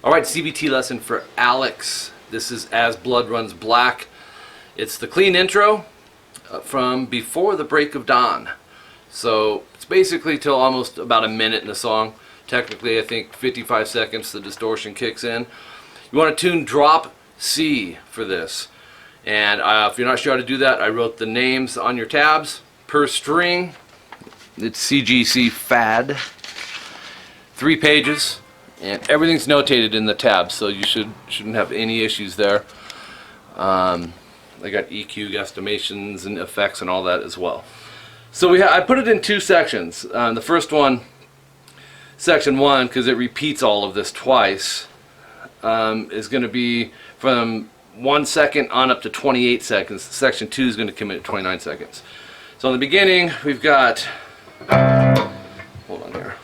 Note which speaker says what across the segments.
Speaker 1: Alright, CVT lesson for Alex. This is As Blood Runs Black. It's the clean intro from Before the Break of Dawn. So it's basically till almost about a minute in the song. Technically, I think 55 seconds the distortion kicks in. You want to tune drop C for this. And if you're not sure how to do that, I wrote the names on your tabs per string. It's CGC FAD. 3 pages. And everything's notated in the tabs, so you shouldn't have any issues there. I got EQ guesstimations and effects and all that as well. So I put it in 2 sections. The first one, section 1, because it repeats all of this twice, is going to be from 1 second on up to 28 seconds. Section 2 is going to come in at 29 seconds. So in the beginning, we've got, hold on here.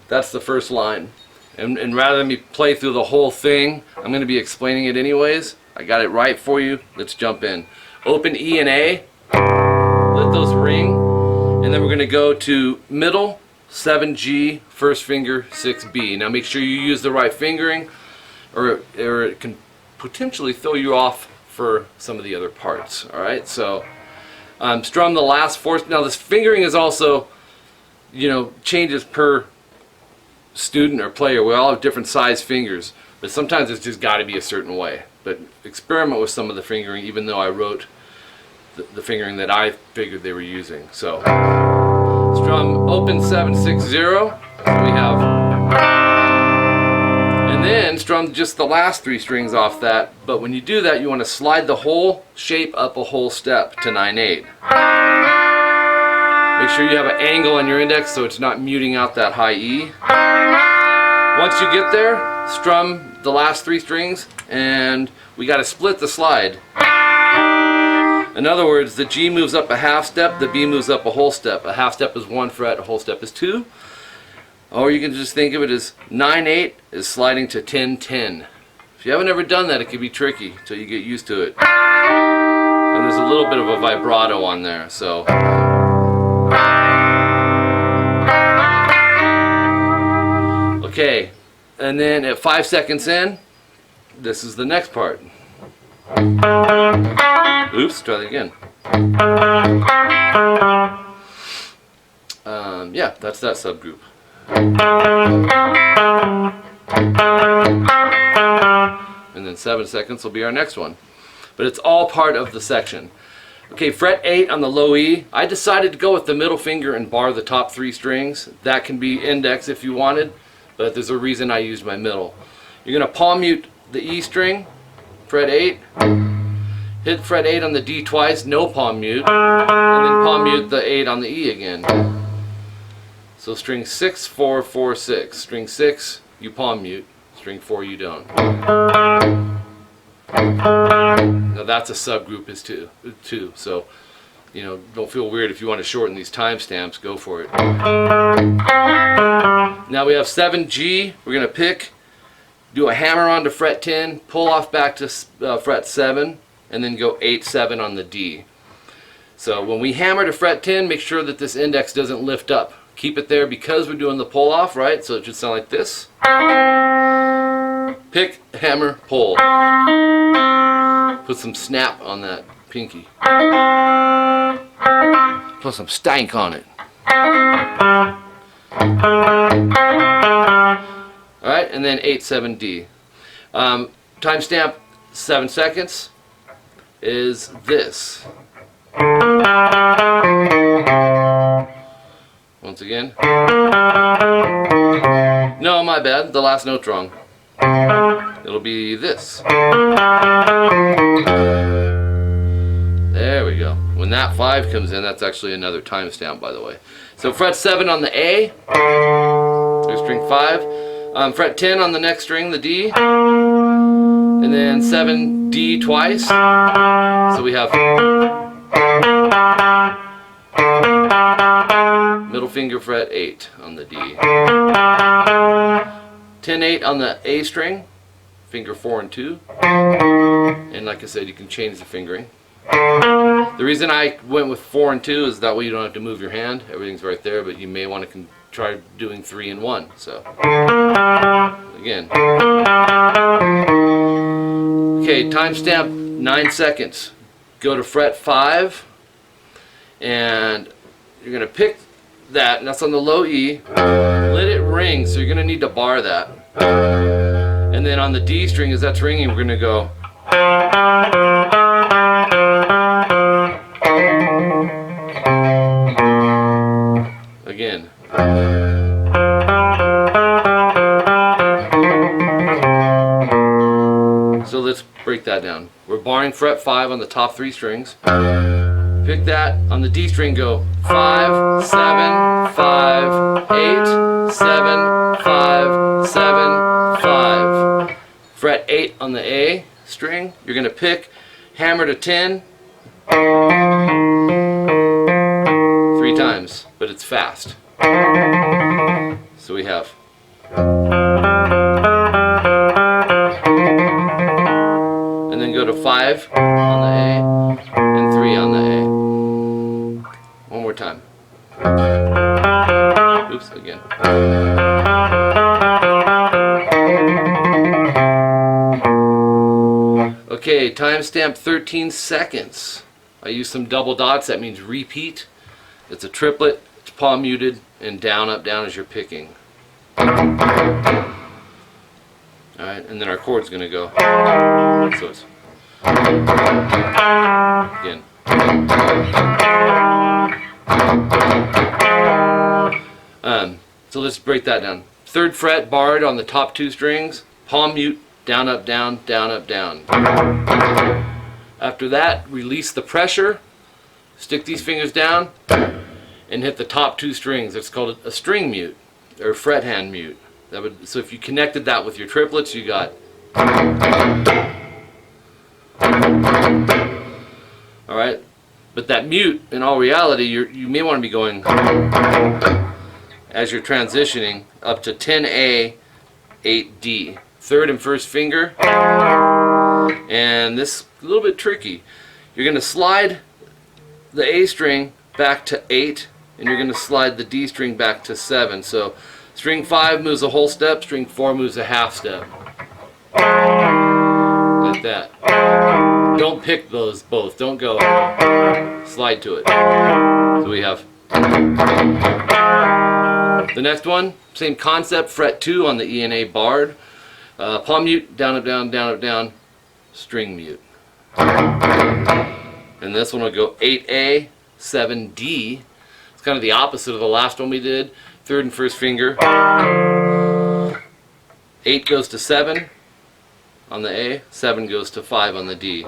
Speaker 1: That's the first line. And rather than me play through the whole thing, I'm going to be explaining it anyways. I got it right for you. Let's jump in. Open E and A. Let those ring. And then we're going to go to middle, 7G, first finger, 6B. Now make sure you use the right fingering, or it can potentially throw you off for some of the other parts. Alright, so strum the last 4. Now this fingering is also, changes per student or player. We all have different size fingers, but sometimes it's just got to be a certain way. But experiment with some of the fingering, even though I wrote the fingering that I figured they were using. So strum open 760. So we have, and then strum just the last 3 strings off that. But when you do that, you want to slide the whole shape up a whole step to 9/8. Make sure you have an angle on your index so it's not muting out that high E. Once you get there, strum the last 3 strings, and we got to split the slide. In other words, the G moves up a half step, the B moves up a whole step. A half step is 1 fret, a whole step is 2. Or you can just think of it as 9/8 is sliding to 10/10. If you haven't ever done that, it can be tricky until you get used to it. And there's a little bit of a vibrato on there, so. Okay, and then at 5 seconds in, this is the next part. Oops, try that again. Yeah, that's that subgroup. And then 7 seconds will be our next one. But it's all part of the section. Okay, fret 8 on the low E. I decided to go with the middle finger and bar the top 3 strings. That can be index if you wanted, but there's a reason I used my middle. You're going to palm mute the E string, fret 8, hit fret 8 on the D twice, no palm mute, and then palm mute the 8 on the E again. So string 6, 4, 4, 6. String 6, you palm mute. String 4, you don't. Now that's a subgroup is too. So, don't feel weird if you want to shorten these timestamps, go for it. Now we have 7G. We're going to do a hammer onto fret 10, pull off back to fret 7, and then go 8, 7 on the D. So when we hammer to fret 10, make sure that this index doesn't lift up. Keep it there because we're doing the pull off, right? So it should sound like this. Pick, hammer, pull. Put some snap on that pinky. Put some stank on it. Alright, and then 8, 7, D. Timestamp 7 seconds is this. Once again. No, my bad. The last note's wrong. It'll be this. There we go. When that 5 comes in, that's actually another timestamp, by the way. So fret 7 on the A. There's string 5. Fret 10 on the next string, the D. And then 7 D twice. So we have middle finger fret 8 on the D. 10-8 on the A string, finger 4 and 2. And like I said, you can change the fingering. The reason I went with 4 and 2 is that way you don't have to move your hand. Everything's right there, but you may want to try doing 3 and 1. So again. Okay, timestamp 9 seconds. Go to fret 5, and you're going to pick that, and that's on the low E. Let it ring, so you're going to need to bar that. And then on the D string, as that's ringing, we're going to go. Again. So let's break that down. We're barring fret 5 on the top 3 strings. Pick that on the D string, go 5, 7, 5, 8, 7, 5, 7, 5. Fret 8 on the A string. You're going to pick hammer to 10 3 times, but it's fast. So we have. And then go to 5 on the A and 3 on the A. One more time. Oops, again. Okay, timestamp 13 seconds. I use some double dots, that means repeat. It's a triplet, it's palm muted, and down, up, down as you're picking. Alright, and then our chord's going to go. So it's. Again. So let's break that down. 3rd fret barred on the top 2 strings, palm mute, down, up, down, down, up, down. After that, release the pressure, stick these fingers down, and hit the top 2 strings. It's called a string mute, or fret hand mute. So if you connected that with your triplets, you got. Alright, but that mute, in all reality, you may want to be going, as you're transitioning, up to 10A, 8D. 3rd and 1st finger, and this is a little bit tricky. You're going to slide the A string back to 8, and you're going to slide the D string back to 7. So string 5 moves a whole step, string 4 moves a half step. Like that. Don't pick those both. Don't go. Slide to it. So we have. The next one, same concept, fret 2 on the E and A barred. Palm mute, down, up, down, down, up, down, string mute. And this one will go 8A, 7D. It's kind of the opposite of the last one we did. 3rd and 1st finger. 8 goes to 7 on the A, 7 goes to 5 on the D.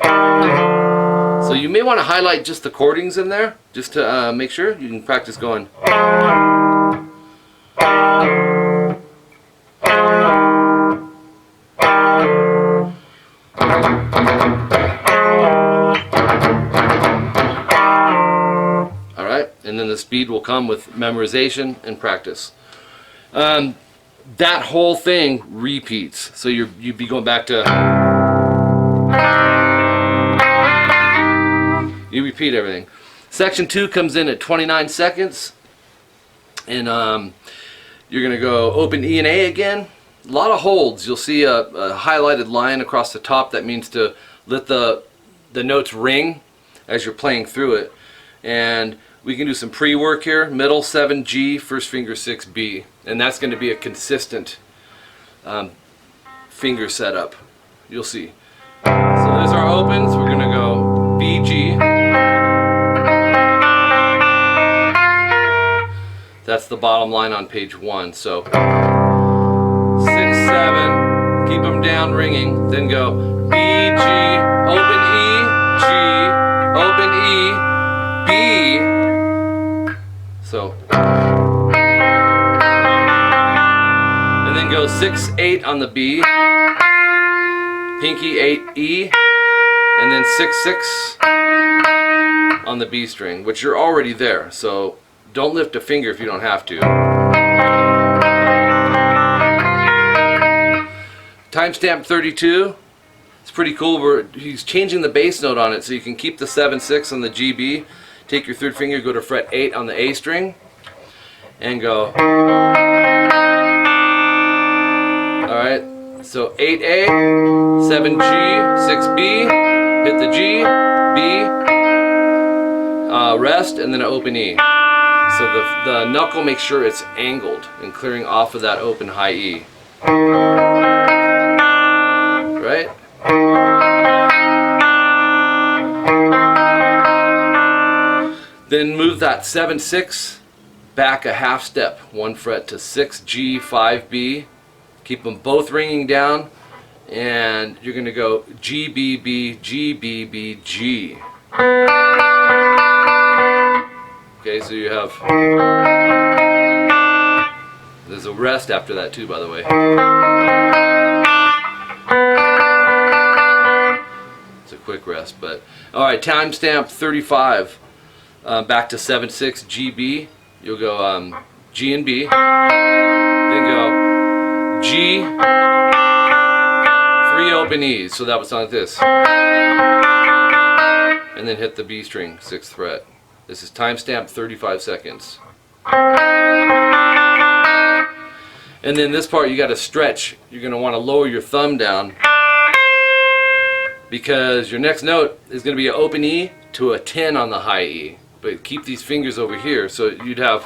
Speaker 1: So you may want to highlight just the chordings in there, just to make sure. You can practice going. And then the speed will come with memorization and practice. That whole thing repeats. So you'd be going back to. You repeat everything. Section 2 comes in at 29 seconds. And you're going to go open E and A again. A lot of holds. You'll see a highlighted line across the top. That means to let the notes ring as you're playing through it. And we can do some pre-work here. Middle 7G, 1st finger 6B. And that's going to be a consistent finger setup. You'll see. So there's our opens. We're going to go BG. That's the bottom line on page 1. So 6, 7. Keep them down ringing. Then go B, G, open E, G, open E, B. So, and then go 6, 8 on the B, pinky 8 E, and then 6, 6 on the B string, which you're already there. So don't lift a finger if you don't have to. Timestamp 32. It's pretty cool. He's changing the bass note on it, so you can keep the 7/6 on the GB, take your third finger, go to fret 8 on the A string, and go. Alright, so 8A, 7G, 6B, hit the G, B, rest, and then an open E. So the knuckle makes sure it's angled and clearing off of that open high E. Right? Then move that 7/6 back a half step, 1 fret to 6G, 5B. Keep them both ringing down, and you're going to go G, B, B, G, B, B, G. Okay, so you have, there's a rest after that too, by the way. It's a quick rest, but alright, timestamp 35, back to 7/6 GB. You'll go G and B, then go G, 3 open E's, so that would sound like this, and then hit the B string, 6th fret. This is timestamp 35 seconds. And then this part you got to stretch. You're going to want to lower your thumb down, because your next note is going to be an open E to a 10 on the high E. But keep these fingers over here, so you'd have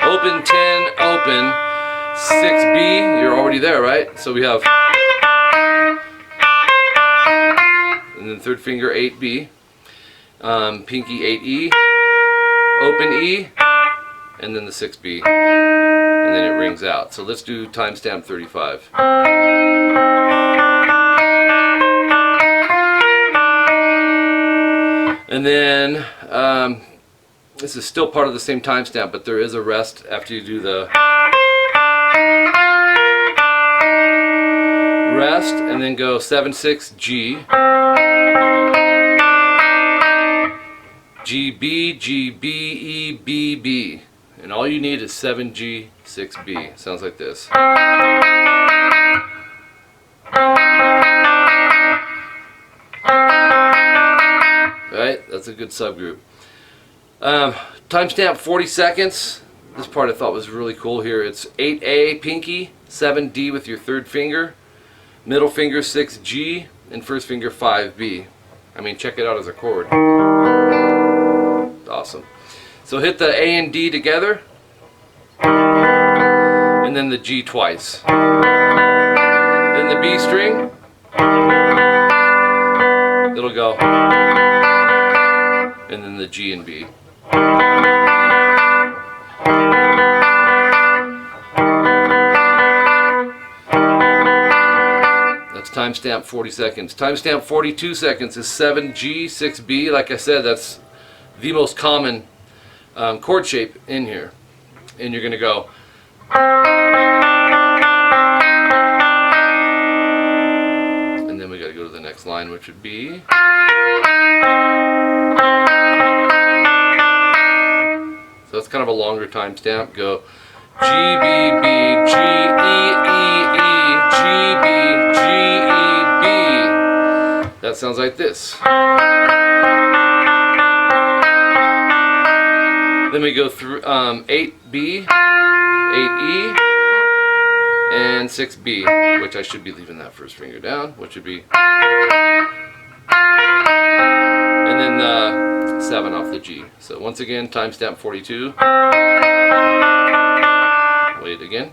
Speaker 1: open, 10, open, 6B, you're already there, right? So we have, and then third finger 8B, pinky 8E, open E, and then the 6B, and then it rings out. So let's do timestamp 35. And then this is still part of the same timestamp, but there is a rest after you do the rest, and then go 7/6 G, G B, G B E B B, and all you need is 7G 6B. Sounds like this. Right, that's a good subgroup. Timestamp 40 seconds. This part I thought was really cool here. It's 8A pinky, 7D with your third finger, middle finger 6G, and first finger 5B. I mean, check it out as a chord. Awesome. So hit the A and D together, and then the G twice. Then the B string, it'll go, and then the G and B. That's timestamp 40 seconds. Timestamp 42 seconds is 7G, 6B. Like I said, that's the most common chord shape in here. And you're going to go. And then we got to go to the next line, which would be. So that's kind of a longer timestamp. Go G, B, B, G, E, E, E, G, B, G, E, B. That sounds like this. Then we go through 8B, 8E, and 6B, which I should be leaving that first finger down, which would be, and then the 7 off the G. So once again, timestamp 42. Wait again.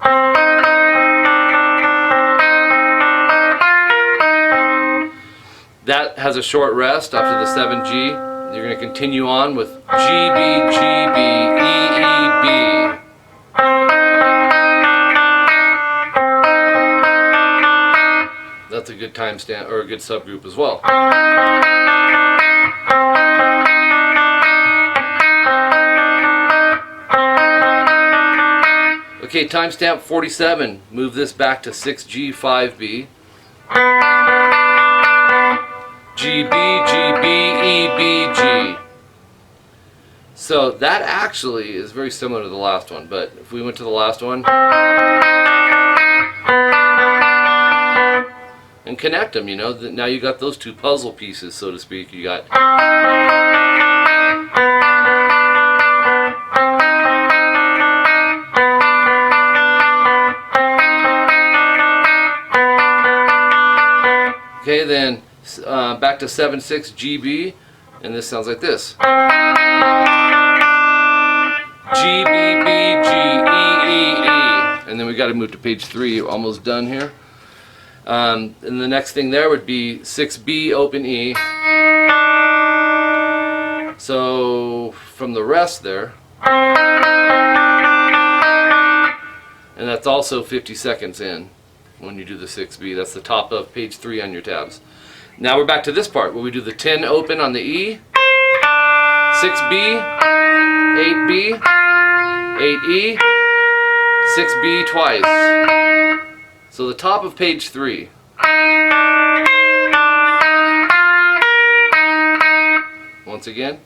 Speaker 1: That has a short rest after the 7G. You're going to continue on with G, B, G, B, E, E, B. That's a good timestamp, or a good subgroup as well. Okay, timestamp 47. Move this back to 6G, 5B. G, B, G, B, E, B, G. So that actually is very similar to the last one, but if we went to the last one. and connect them. You know, now you got those two puzzle pieces, so to speak. You got okay, then back to 7/6 GB, and this sounds like this. G, B, B, G, E, E, E. And then we got to move to page 3, almost done here. And the next thing there would be 6B, open E. So from the rest there, and that's also 50 seconds in when you do the 6B. That's the top of page 3 on your tabs. Now we're back to this part where we do the 10 open on the E, 6B, 8B, 8E, 6B twice. So the top of page 3. Once again.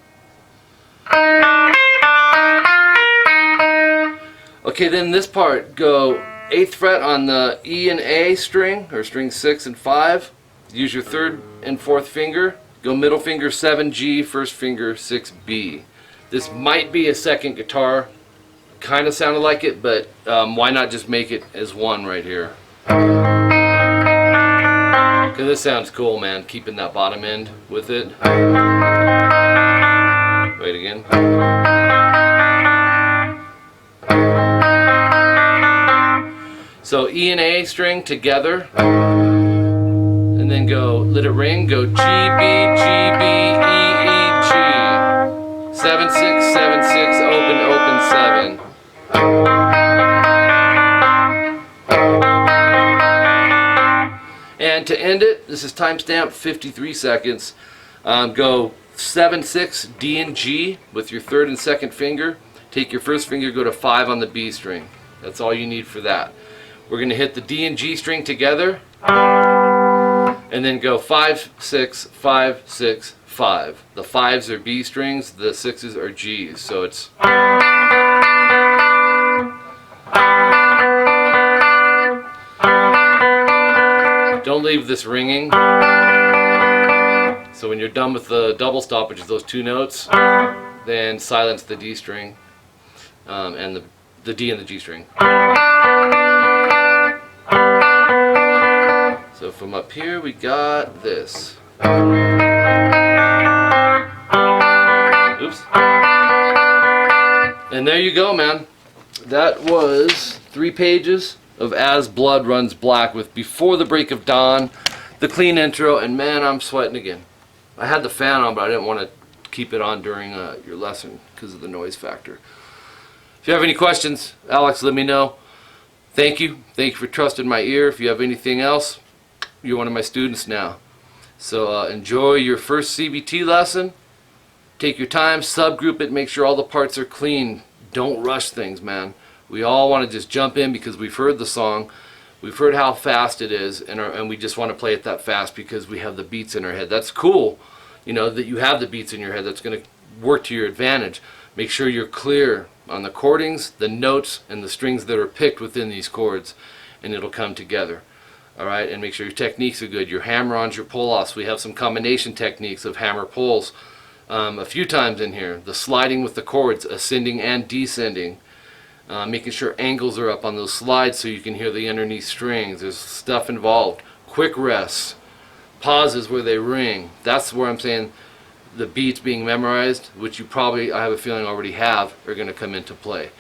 Speaker 1: Okay, then this part, go 8th fret on the E and A string, or string 6 and 5. Use your 3rd and 4th finger. Go middle finger 7G, first finger 6B. This might be a second guitar. Kind of sounded like it, but why not just make it as one right here? Because this sounds cool, man, keeping that bottom end with it. Wait again. So E and A string together, and then go, let it ring, go G, B, G, B, E, E, G. 7/6, 7/6, open, open, 7. And to end it, this is timestamp 53 seconds. Go 7/6, D and G with your 3rd and 2nd finger. Take your 1st finger, go to 5 on the B string. That's all you need for that. We're going to hit the D and G string together, and then go 5/6, 5/6, 5. The 5s are B strings, the 6s are Gs. So it's don't leave this ringing. So when you're done with the double stop, which is those 2 notes, then silence the D string and the D and the G string. So from up here we got this. Oops. And there you go, man. That was 3 pages of As Blood Runs Black with Before the Break of Dawn, the clean intro, and man, I'm sweating again. I had the fan on, but I didn't want to keep it on during your lesson because of the noise factor. If you have any questions, Alex, let me know. Thank you. Thank you for trusting my ear. If you have anything else, you're one of my students now. So enjoy your first CVT lesson. Take your time, subgroup it, make sure all the parts are clean. Don't rush things, man. We all want to just jump in because we've heard the song, we've heard how fast it is, and we just want to play it that fast because we have the beats in our head. That's cool, you know, that you have the beats in your head. That's going to work to your advantage. Make sure you're clear on the chordings, the notes, and the strings that are picked within these chords, and it'll come together. Alright, and make sure your techniques are good. Your hammer-ons, your pull-offs. We have some combination techniques of hammer pulls a few times in here. The sliding with the chords, ascending and descending. Making sure angles are up on those slides so you can hear the underneath strings. There's stuff involved. Quick rests. Pauses where they ring. That's where I'm saying the beats being memorized, which you probably, I have a feeling, already have, are going to come into play.